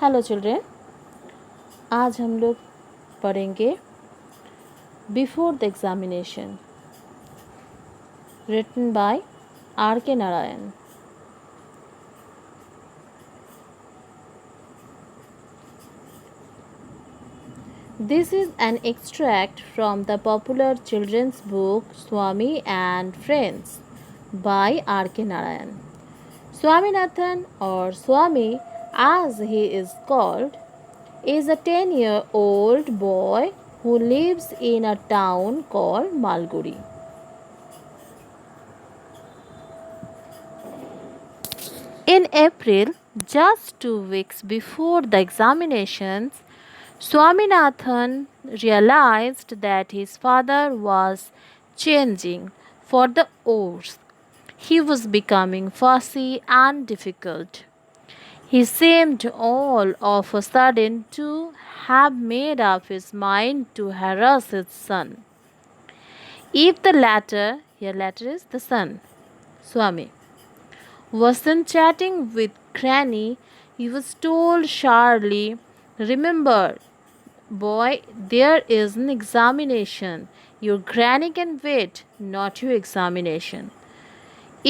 Hello children, आज हम लोग पढ़ेंगे before the examination written by R.K. Narayan. This is an extract from the popular children's book Swami and Friends by R.K. Narayan. Swaminathan, or Swami as he is called, is a 10-year-old boy who lives in a town called Malgudi. In April, just 2 weeks before the examinations, Swaminathan realized that his father was changing for the worse. He was becoming fussy and difficult. He seemed all of a sudden to have made up his mind to harass his son. If the latter, here latter is the son, Swami, wasn't chatting with Granny, he was told sharply, "Remember, boy, there is an examination. Your granny can wait, not your examination."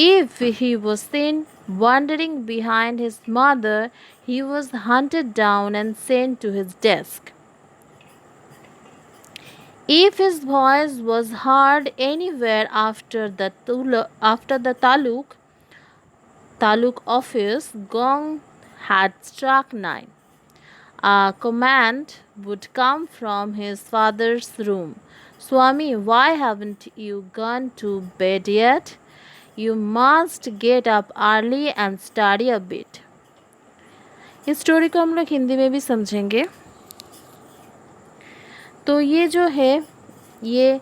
If he was seen wandering behind his mother, he was hunted down and sent to his desk. If his voice was heard anywhere after the taluk office gong had struck 9, a command would come from his father's room. "Swami, why haven't you gone to bed yet? You must get up early and study a bit." इस story को हम लोग हिंदी में भी समझेंगे। तो ये जो है ये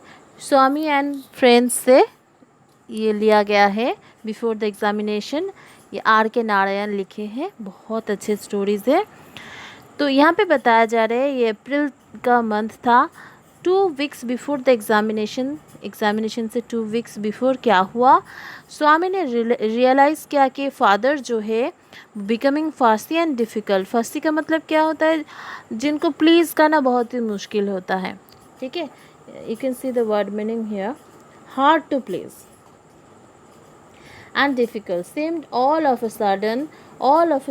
स्वामी एंड फ्रेंड्स से ये लिया गया है, बिफोर द एग्जामिनेशन। ये R.K. नारायण लिखे हैं, बहुत अच्छे स्टोरीज़ है। तो यहाँ पे बताया जा रहा है ये अप्रैल का मंथ था। 2 weeks बिफोर द एग्जामिनेशन से 2 weeks बिफोर क्या हुआ, स्वामी ने रियलाइज़ किया कि फादर जो है बिकमिंग फास्टी एंड डिफ़िकल्ट। फास्टी का मतलब क्या होता है, जिनको प्लीज़ करना बहुत ही मुश्किल होता है। ठीक है, you can see the word meaning here, hard to please and difficult seemed all of a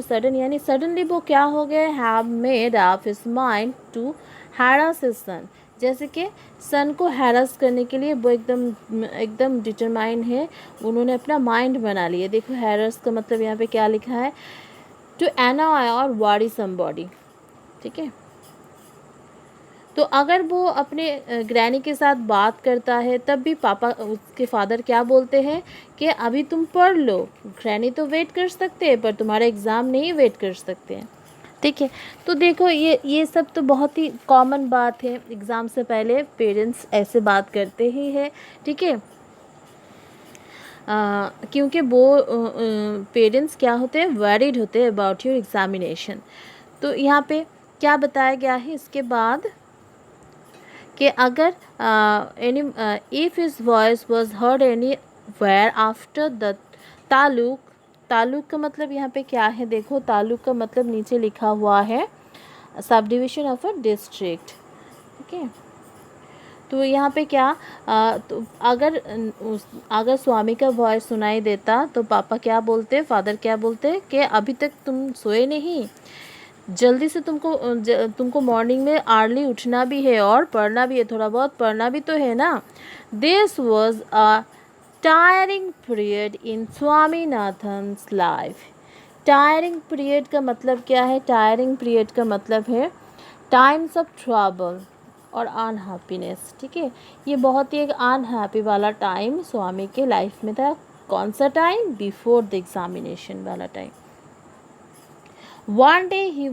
sudden यानी सडनली वो क्या हो गए, have made up his mind to harass his son. जैसे कि सन को हैरास करने के लिए वो एकदम डिटरमाइन है, उन्होंने अपना माइंड बना लिया। देखो हैरास का मतलब यहाँ पे क्या लिखा है, टू एनॉय और वरी समबॉडी। ठीक है, तो अगर वो अपने ग्रैनी के साथ बात करता है तब भी पापा उसके फादर क्या बोलते हैं कि अभी तुम पढ़ लो, ग्रैनी तो वेट कर सकते हैं पर तुम्हारा एग्ज़ाम नहीं वेट कर सकते हैं। ठीक है, तो देखो ये सब तो बहुत ही कॉमन बात है, एग्ज़ाम से पहले पेरेंट्स ऐसे बात करते ही है। ठीक है, क्योंकि वो पेरेंट्स क्या होते हैं, वरीड होते हैं अबाउट योर एग्ज़ामिनेशन। तो यहाँ पे क्या बताया गया है इसके बाद कि अगर if his voice was heard anywhere after the taluk का मतलब यहाँ पे क्या है, देखो तालुक का मतलब नीचे लिखा हुआ है सब डिविज़न ऑफ अ डिस्ट्रिक्ट। ठीक है, तो यहाँ पे क्या तो अगर स्वामी का वॉइस सुनाई देता तो पापा क्या बोलते, फादर क्या बोलते कि अभी तक तुम सोए नहीं, जल्दी से तुमको मॉर्निंग में अर्ली उठना भी है और पढ़ना भी है, थोड़ा बहुत पढ़ना भी तो है ना। This was a tiring period in Swaminathan's life. Tiring period का मतलब क्या है, टायरिंग पीरियड का मतलब है टाइम्स ऑफ ट्रबल और अनहैप्पीनेस। ठीक है, ये बहुत ही एक अनहैप्पी वाला टाइम स्वामी के लाइफ में था। कौन सा टाइम, बिफोर द एग्जामिनेशन वाला time. One day he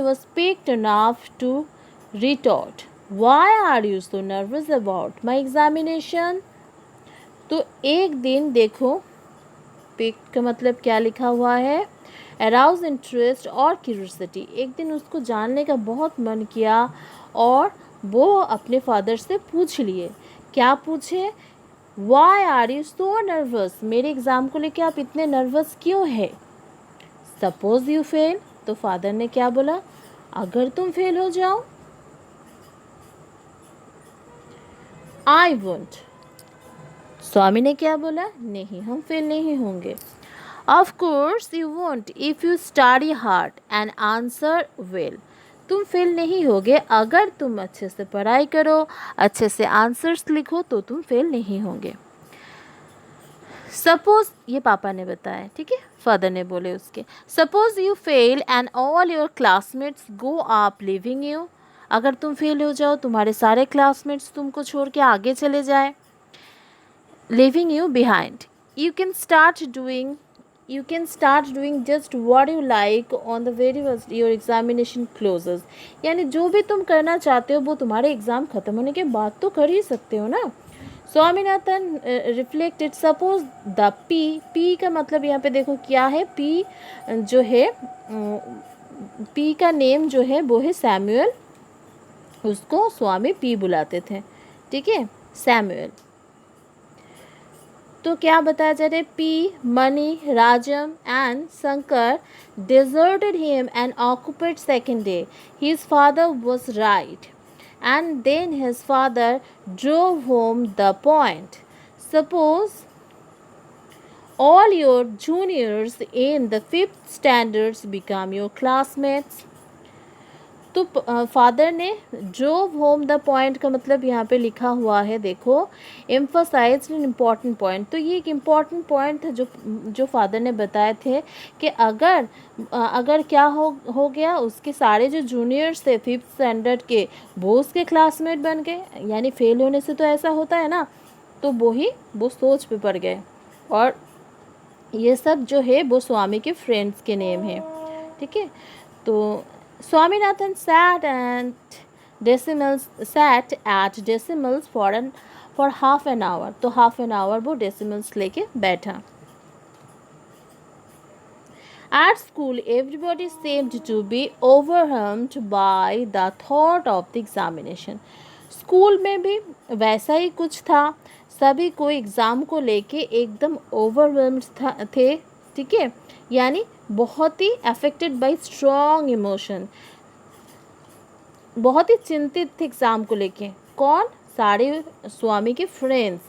was picked enough to retort, "Why are you so nervous about my examination?" तो एक दिन देखो पिक का मतलब क्या लिखा हुआ है, arouse इंटरेस्ट और क्यूरियोसिटी। एक दिन उसको जानने का बहुत मन किया और वो अपने फादर से पूछ लिए। क्या पूछे, Why are you so nervous? मेरे एग्ज़ाम को लेके आप इतने नर्वस क्यों है? Suppose you fail, तो फादर ने क्या बोला, अगर तुम फेल हो जाओ, आई वोंट। स्वामी ने क्या बोला, नहीं हम फेल नहीं होंगे। Of course you won't if you study hard and answer well. तुम फेल नहीं होगे अगर तुम अच्छे से पढ़ाई करो, अच्छे से आंसर्स लिखो, तो तुम फेल नहीं होंगे। सपोज, ये पापा ने बताया, ठीक है, फादर ने बोले उसके, suppose you fail and all your classmates go up living you. अगर तुम फेल हो जाओ, तुम्हारे सारे क्लासमेट्स तुमको छोड़ के आगे चले जाए, leaving you behind, you can start doing just what you like on the very first your examination closes। यानी जो भी तुम करना चाहते हो वो तुम्हारे एग्ज़ाम ख़त्म होने के बाद तो कर ही सकते हो ना। Swaminathan reflected, suppose the P का मतलब यहाँ पे देखो क्या है, पी जो है, पी का नेम जो है वो है सैमुअल, उसको स्वामी पी बुलाते थे, ठीक है, सैमुअल। तो क्या बताया जा रहा है, P, money, Rajam and Shankar deserted him and occupied second day. His father was right, and then his father drove home the point. Suppose all your juniors in the 5th standards become your classmates. तो father ने drove home the point का मतलब यहाँ पे लिखा हुआ है, देखो, एम्फोसाइज एन इम्पॉर्टेंट पॉइंट। तो ये एक इम्पॉर्टेंट पॉइंट था जो फादर ने बताए थे कि अगर क्या हो गया, उसके सारे जो जूनियर्स थे 5th स्टैंडर्ड के, वो उसके क्लासमेट बन गए, यानी फेल होने से तो ऐसा होता है ना, तो वो सोच पे पड़ गए। और ये सब जो है वो स्वामी के फ्रेंड्स के नेम है, ठीक है। तो Swaminathan sat at decimals for half an hour। तो half an hour वो decimals लेके बैठा। At school, everybody seemed to be overwhelmed by the thought of the examination। School में भी वैसा ही कुछ था, सभी को एग्ज़ाम को लेके एकदम ओवरवेल्म्ड थे, ठीक है, यानी बहुत ही अफेक्टेड बाय स्ट्रॉन्ग इमोशन, बहुत ही चिंतित थे एग्ज़ाम को लेके। कौन? सारे स्वामी के friends.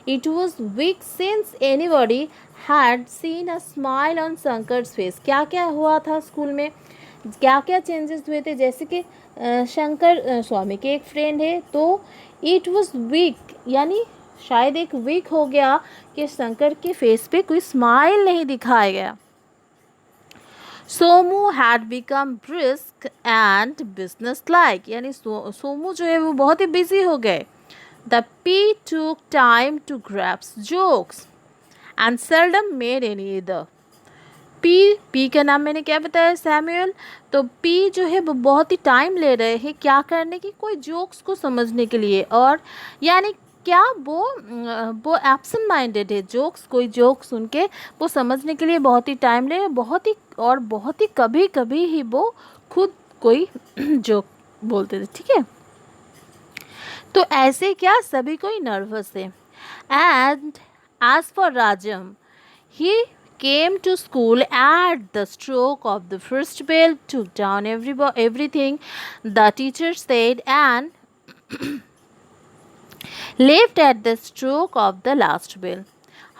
It was week since anybody had seen a smile on Shankar's face. क्या क्या हुआ था स्कूल में, क्या क्या चेंजेस हुए थे, जैसे कि शंकर स्वामी के एक फ्रेंड है, तो इट वॉज वीक, यानी शायद एक वीक हो गया कि शंकर के फेस पे कोई स्माइल नहीं दिखाया गया। Somu had become brisk and business like, यानी सोमू जो है वो बहुत ही बिजी हो गए। The P took time to grasp jokes and seldom made any either. P का नाम मैंने क्या बताया, सैमुअल। तो पी जो है वो बहुत ही टाइम ले रहे हैं क्या करने की, कोई जोक्स को समझने के लिए, और यानी क्या वो एब्सेंट माइंडेड है, कोई जोक सुन के वो समझने के लिए बहुत ही टाइम ले, बहुत ही कभी कभी ही वो खुद कोई जोक बोलते थे, ठीक है। तो ऐसे क्या सभी कोई नर्वस है। And as for Rajam, he came to school at the stroke of the first bell, took down everything the teacher said, and left at the stroke of the last bell,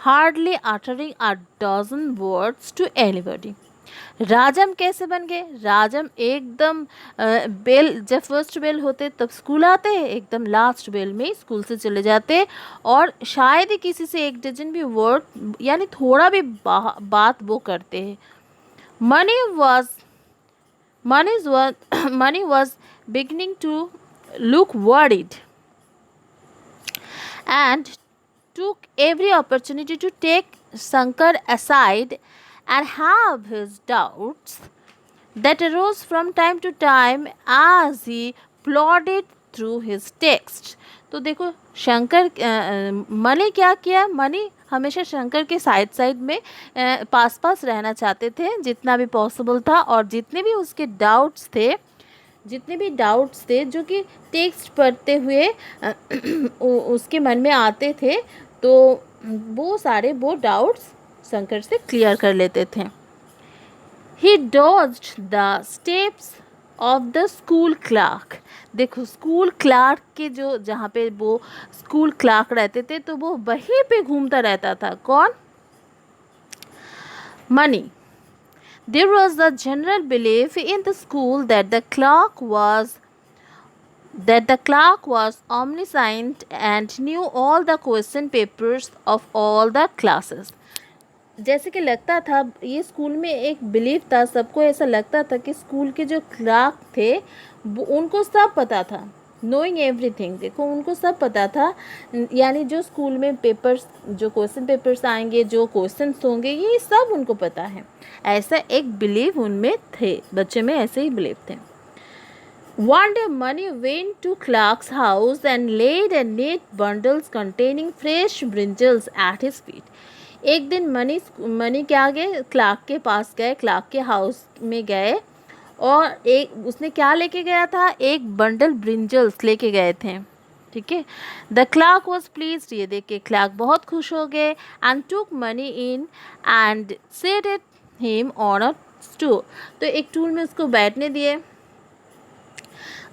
hardly uttering a dozen words to anybody। राजम कैसे बन गए? राजम एकदम bell, जब first bell होते तब school आते, एकदम last bell में स्कूल से चले जाते, और शायद ही किसी से एक डजन भी वर्ड, यानी थोड़ा भी बात वो करते हैं। Money was beginning to look worried and took every opportunity to take Shankar aside and have his doubts that arose from time to time as he plodded through his text। तो देखो Shankar, money क्या किया, money हमेशा शंकर के side में पास रहना चाहते थे जितना भी पॉसिबल था, और जितने भी उसके डाउट्स थे जो कि टेक्स्ट पढ़ते हुए उसके मन में आते थे, तो वो सारे डाउट्स शंकर से क्लियर कर लेते थे। He dodged the steps of the school clerk. देखो स्कूल क्लार्क के जो जहाँ पे वो स्कूल क्लार्क रहते थे तो वो वहीं पे घूमता रहता था. कौन? Money. There was a general belief in the school that the clerk was omniscient and knew all the question papers of all the classes. जैसे कि लगता था, ये स्कूल में एक बिलीफ था, सबको ऐसा लगता था कि स्कूल के जो क्लार्क थे उनको सब पता था. Knowing everything. देखो उनको सब पता था, यानी जो स्कूल में पेपर्स, जो क्वेश्चन पेपर्स आएंगे, जो क्वेश्चंस होंगे, ये सब उनको पता है. ऐसा एक बिलीव उनमें थे, बच्चे में ऐसे ही बिलीव थे. One day Money went to Clark's house and laid a neat bundles containing fresh brinjals at his feet. एक दिन मनी क्या गए, क्लार्क के पास गए, क्लार्क के हाउस में गए और एक उसने क्या लेके गया था, एक बंडल ब्रिंजल्स लेके गए थे. ठीक है. The clerk was pleased. ये देख के क्लार्क बहुत खुश हो गए. And took Mani in and seated him on a stool. तो एक टूल में उसको बैठने दिए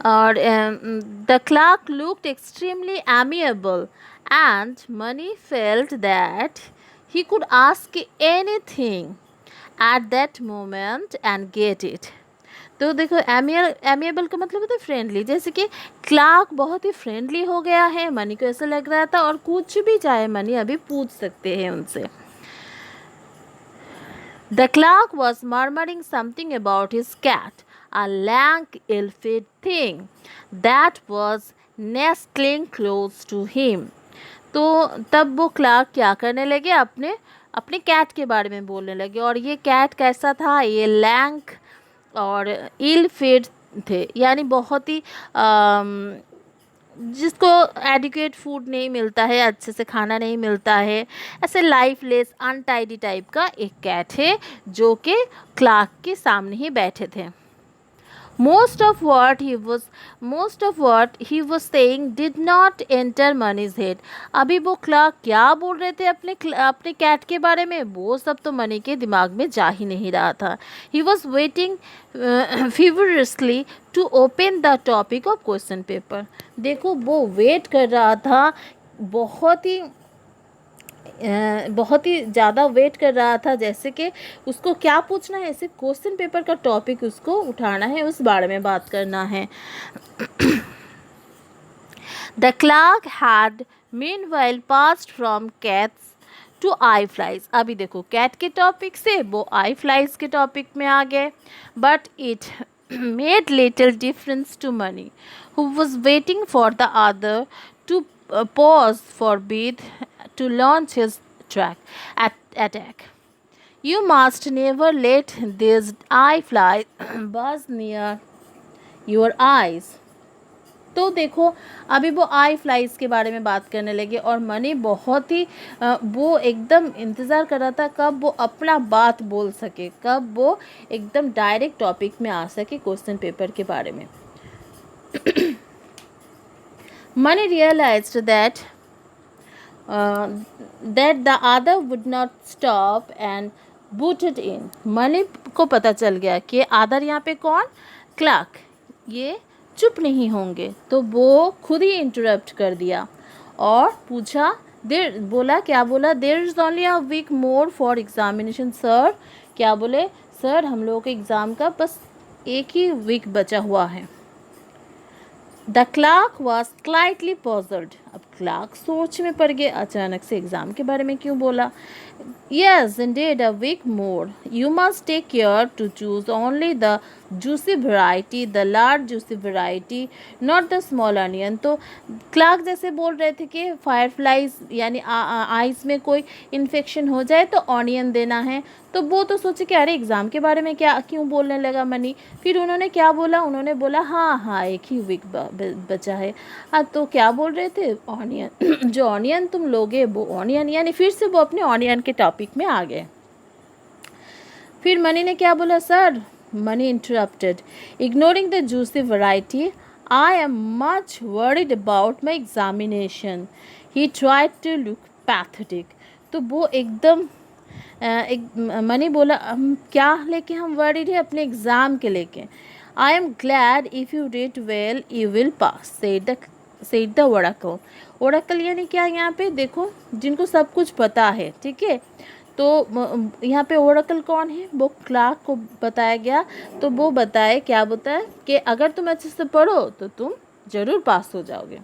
और the clerk looked extremely amiable and Mani felt that he could ask anything at that moment and get it. तो देखो एमिएबल का मतलब होता है फ्रेंडली. जैसे कि क्लार्क बहुत ही फ्रेंडली हो गया है, मनी को ऐसा लग रहा था, और कुछ भी चाहे मनी अभी पूछ सकते हैं उनसे. The clerk was murmuring something about his cat, a lank, ill-fed thing that was nestling close to him. तो तब वो क्लार्क क्या करने लगे, अपने कैट के बारे में बोलने लगे. और ये कैट कैसा था, ये लैंक और इल फेड थे, यानी बहुत ही जिसको एडिक्वेट फूड नहीं मिलता है, अच्छे से खाना नहीं मिलता है, ऐसे लाइफलेस अनटाइडी टाइप का एक कैट है जो कि क्लार्क के सामने ही बैठे थे. Most of what he was saying did not enter Money's head. अभी वो क्लार्क क्या बोल रहे थे अपने कैट के बारे में, वो सब तो मनी के दिमाग में जा ही नहीं रहा था. He was waiting feverishly to open the topic of question paper. देखो वो वेट कर रहा था, बहुत ही ज़्यादा वेट कर रहा था, जैसे कि उसको क्या पूछना है, सिर्फ क्वेश्चन पेपर का टॉपिक उसको उठाना है, उस बारे में बात करना है. The clerk had meanwhile passed from cats to I flies. अभी देखो कैट के टॉपिक से वो आई फ्लाइज के टॉपिक में आ गए. But it made little difference to Mani who was waiting for the other to pause for breath to launch his attack. You must never let these eye flies buzz near your eyes. तो देखो अभी वो आई flies के बारे में बात करने लगे और मनी बहुत ही वो एकदम इंतज़ार कर रहा था कब वो अपना बात बोल सके, कब वो एकदम डायरेक्ट टॉपिक में आ सके क्वेश्चन पेपर के बारे में. Money realized that the other would not stop and butted in. Money को पता चल गया कि अदर यहाँ पे कौन, क्लार्क, ये चुप नहीं होंगे, तो वो खुद ही इंटरप्ट कर दिया और पूछा, क्या बोला, there is only a week more for examination sir. क्या बोले, सर हम लोगों के एग्ज़ाम का बस एक ही वीक बचा हुआ है. The clerk was slightly puzzled. अब क्लार्क सोच में पड़ गए, अचानक से एग्ज़ाम के बारे में क्यों बोला. Yes, indeed, a week more. You must take care to choose only the juicy variety, the large juicy variety, not the small onion. तो क्लार्क जैसे बोल रहे थे कि फायरफ्लाइज यानी आइज़ में कोई इन्फेक्शन हो जाए तो ऑनियन देना है, तो वो तो सोचे कि अरे एग्ज़ाम के बारे में क्या क्यों बोलने लगा मनी. फिर उन्होंने क्या बोला, उन्होंने बोला हाँ एक ही वीक बचा है. तो क्या बोल रहे थे, ऑनियन जो ऑनियन तुम लोगे वो ऑनियन, यानी फिर से वो अपने ऑनियन के टॉपिक में आ गए. फिर मनी ने क्या बोला, sir, Mani interrupted, ignoring the juicy variety, I am much worried about my examination. He tried to look pathetic. तो वो एकदम एक मनी बोला क्या लेके हम वरीड है? अपने एग्ज़ाम के लेके। I am glad if you read well you will pass, said the Oracle. Oracle यानी क्या यहाँ पे देखो, जिनको सब कुछ पता है, ठीक है। तो यहाँ पे ओरेकल कौन है? वो क्लार्क को बताया गया। तो वो बताए, क्या बताए कि अगर तुम अच्छे से पढ़ो तो तुम ज़रूर पास हो जाओगे।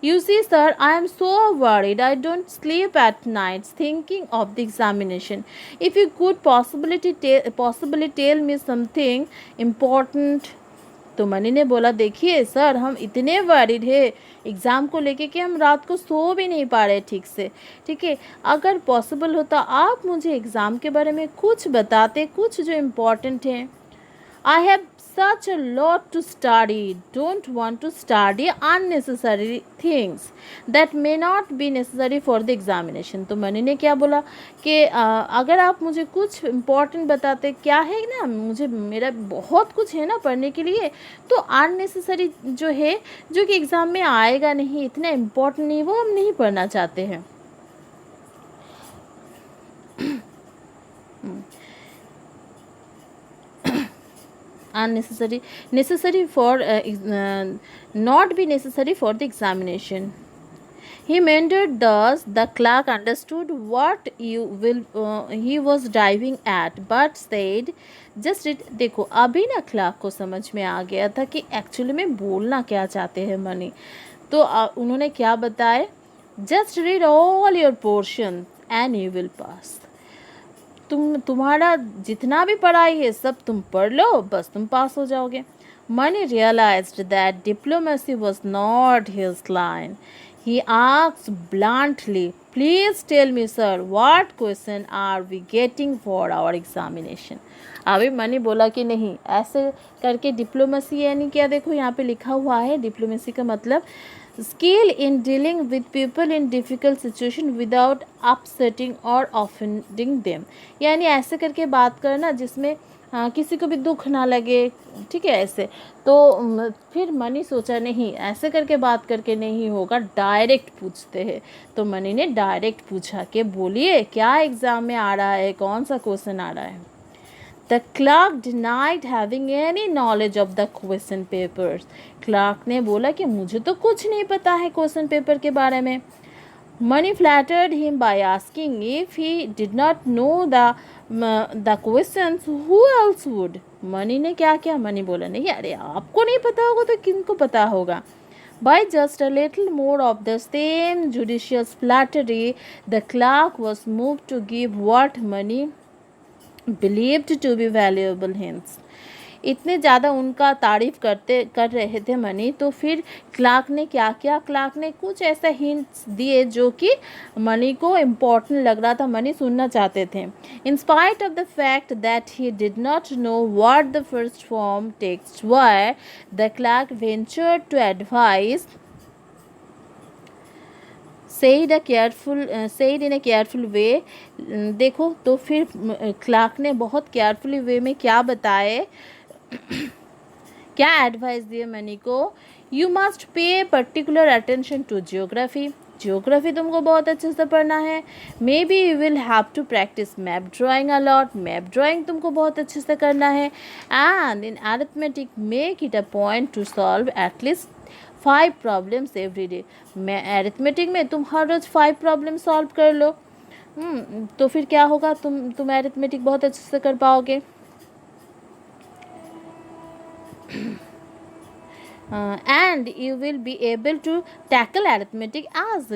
You see, sir, I am so worried. I don't sleep at nights thinking of the examination. If you could possibly tell me something important. तो मनी ने बोला, देखिए सर, हम इतने वरीड है एग्ज़ाम को लेके कि हम रात को सो भी नहीं पा रहे ठीक से, ठीक है। अगर पॉसिबल होता आप मुझे एग्ज़ाम के बारे में कुछ बताते, कुछ जो इम्पोर्टेंट है। I have such a lot to study. Don't want to study unnecessary things that may not be necessary for the examination. तो मनी ने क्या बोला कि अगर आप मुझे कुछ इम्पोर्टेंट बताते, क्या है ना, मुझे मेरा बहुत कुछ है ना पढ़ने के लिए, तो अननेसेसरी जो है, जो कि एग्ज़ाम में आएगा नहीं, इतना इम्पोर्टेंट नहीं, वो हम नहीं पढ़ना चाहते हैं। unnecessary necessary for not be necessary for the examination. He meant thus the clerk understood what he was driving at, but said just read। देखो अभी ना क्लार्क को समझ में आ गया था कि एक्चुअली में बोलना क्या चाहते हैं मनी। तो उन्होंने क्या बताया, just read all your portion and you will pass. तुम्हारा जितना भी पढ़ाई है सब तुम पढ़ लो, बस तुम पास हो जाओगे। Mani realised that diplomacy was not his line. He asked bluntly, please tell me sir, what question are we getting for our examination. अभी मनी बोला कि नहीं, ऐसे करके डिप्लोमेसी यानी क्या, देखो यहाँ पे लिखा हुआ है, डिप्लोमेसी का मतलब skill in dealing with people in difficult situation without upsetting और ऑफेंडिंग देम। यानी ऐसे करके बात करना जिसमें किसी को भी दुख ना लगे, ठीक है, ऐसे। तो फिर मनी सोचा नहीं, ऐसे करके बात करके नहीं होगा, डायरेक्ट पूछते हैं। तो मनी ने डायरेक्ट पूछा कि बोलिए क्या एग्ज़ाम में आ रहा है, कौन सा क्वेश्चन आ रहा है। The clerk denied having any knowledge of the question papers. Clerk ने बोला कि मुझे तो कुछ नहीं पता है क्वेश्चन पेपर के बारे में। Money flattered him by asking if he did not know the questions, who else would? Money ने क्या किया, मनी बोला नहीं, अरे आपको नहीं पता होगा तो किनको पता होगा। By just a little more of the same judicious flattery, the clerk was moved to give what Money believed to be valuable hints. इतने ज़्यादा उनका तारीफ़ कर रहे थे मनी, तो फिर क्लार्क ने क्या किया, क्लार्क ने कुछ ऐसा हिंट्स दिए जो कि मनी को इम्पोर्टेंट लग रहा था, मनी सुनना चाहते थे। In spite of the fact that he did not know what the first form text were, the clerk ventured to advise said in a careful way। देखो तो फिर क्लार्क ने बहुत केयरफुली वे में क्या बताए, क्या एडवाइस दिए मनी को। You must pay particular attention to geography. Geography तुमको बहुत अच्छे से पढ़ना है। Maybe you will have to practise map drawing a lot. Map drawing तुमको बहुत अच्छे से करना है। And in arithmetic make it a point to solve at least 5 problems every day. मैं एरिथमेटिक में तुम हर रोज़ 5 प्रॉब्लम सॉल्व कर लो। तो फिर क्या होगा, तुम एरिथमेटिक बहुत अच्छे से कर पाओगे। And you will be able to tackle arithmetic as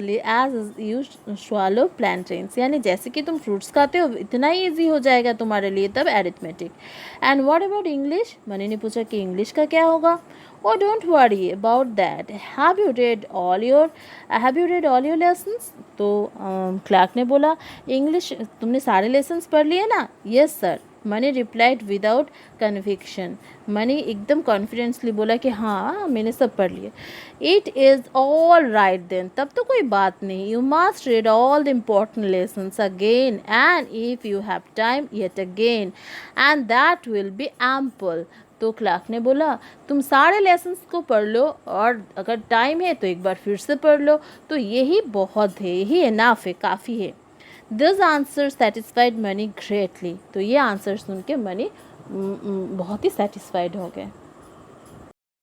you swallow plantains। यानी जैसे कि तुम फ्रूट्स खाते हो इतना ही ईजी हो जाएगा तुम्हारे लिए तब arithmetic. And what about English, money ने पूछा कि इंग्लिश का क्या होगा। Oh, don't worry about that. Have you read all your lessons? तो क्लार्क ने बोला, इंग्लिश तुमने सारे लेसन्स पढ़ लिए ना। Yes sir, Mani replied without conviction. Mani एकदम कॉन्फिडेंसली बोला कि हाँ मैंने सब पढ़ लिए। It is all right then, तब तो कोई बात नहीं। You must read all the important lessons again and if you have time yet again and that will be ample. तो क्लार्क ने बोला तुम सारे लेसन्स को पढ़ लो और अगर टाइम है तो एक बार फिर से पढ़ लो, तो यही बहुत है, यही इनफ है, काफ़ी है। This answer satisfied money greatly. तो ये आंसर सुन के मनी बहुत ही सेटिस्फाइड हो गए।